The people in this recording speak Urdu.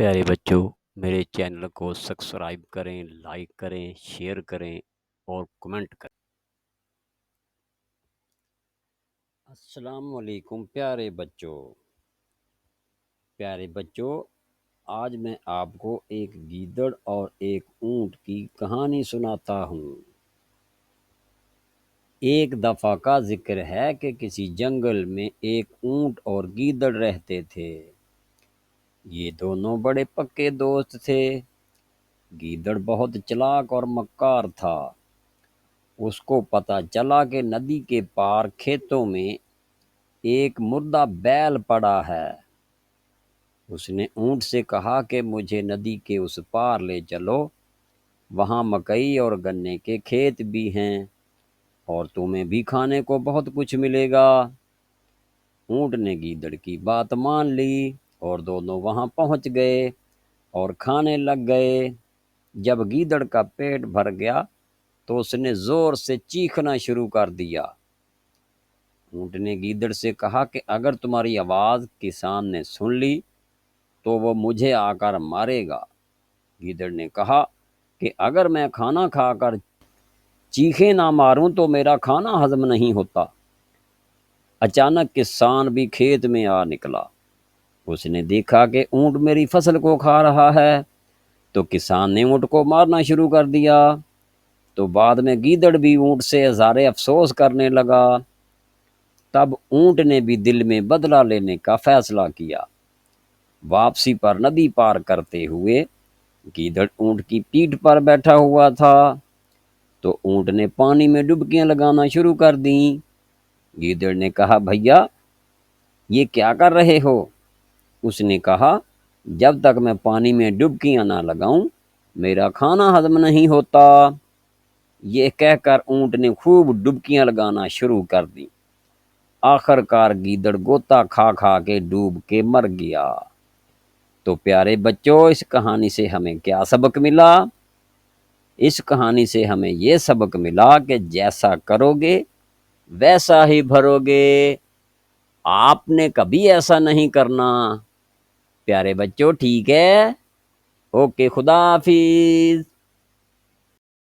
پیارے بچوں، میرے چینل کو سبسکرائب کریں، لائک کریں، شیئر کریں اور کمنٹ کریں۔ السلام علیکم پیارے بچوں، آج میں آپ کو ایک گیدڑ اور ایک اونٹ کی کہانی سناتا ہوں۔ ایک دفعہ کا ذکر ہے کہ کسی جنگل میں ایک اونٹ اور گیدڑ رہتے تھے۔ یہ دونوں بڑے پکے دوست تھے۔ گیدڑ بہت چلاک اور مکار تھا۔ اس کو پتہ چلا کہ ندی کے پار کھیتوں میں ایک مردہ بیل پڑا ہے۔ اس نے اونٹ سے کہا کہ مجھے ندی کے اس پار لے چلو، وہاں مکئی اور گنے کے کھیت بھی ہیں اور تمہیں بھی کھانے کو بہت کچھ ملے گا۔ اونٹ نے گیدڑ کی بات مان لی اور دونوں وہاں پہنچ گئے اور کھانے لگ گئے۔ جب گیدڑ کا پیٹ بھر گیا تو اس نے زور سے چیخنا شروع کر دیا۔ اونٹ نے گیدڑ سے کہا کہ اگر تمہاری آواز کسان نے سن لی تو وہ مجھے آ کر مارے گا۔ گیدڑ نے کہا کہ اگر میں کھانا کھا کر چیخے نہ ماروں تو میرا کھانا ہضم نہیں ہوتا۔ اچانک کسان بھی کھیت میں آ نکلا۔ اس نے دیکھا کہ اونٹ میری فصل کو کھا رہا ہے، تو کسان نے اونٹ کو مارنا شروع کر دیا۔ تو بعد میں گیدڑ بھی اونٹ سے اظہار افسوس کرنے لگا۔ تب اونٹ نے بھی دل میں بدلہ لینے کا فیصلہ کیا۔ واپسی پر ندی پار کرتے ہوئے گیدڑ اونٹ کی پیٹھ پر بیٹھا ہوا تھا، تو اونٹ نے پانی میں ڈبکیاں لگانا شروع کر دیں۔ گیدڑ نے کہا، بھیا یہ کیا کر رہے ہو؟ اس نے کہا، جب تک میں پانی میں ڈبکیاں نہ لگاؤں میرا کھانا ہضم نہیں ہوتا۔ یہ کہہ کر اونٹ نے خوب ڈبکیاں لگانا شروع کر دی۔ آخر کار گیدڑ غوطہ کھا کھا کے ڈوب کے مر گیا۔ تو پیارے بچوں، اس کہانی سے ہمیں کیا سبق ملا؟ اس کہانی سے ہمیں یہ سبق ملا کہ جیسا کرو گے ویسا ہی بھرو گے۔ آپ نے کبھی ایسا نہیں کرنا۔ پیارے بچوں، ٹھیک ہے؟ اوکے، خدا حافظ۔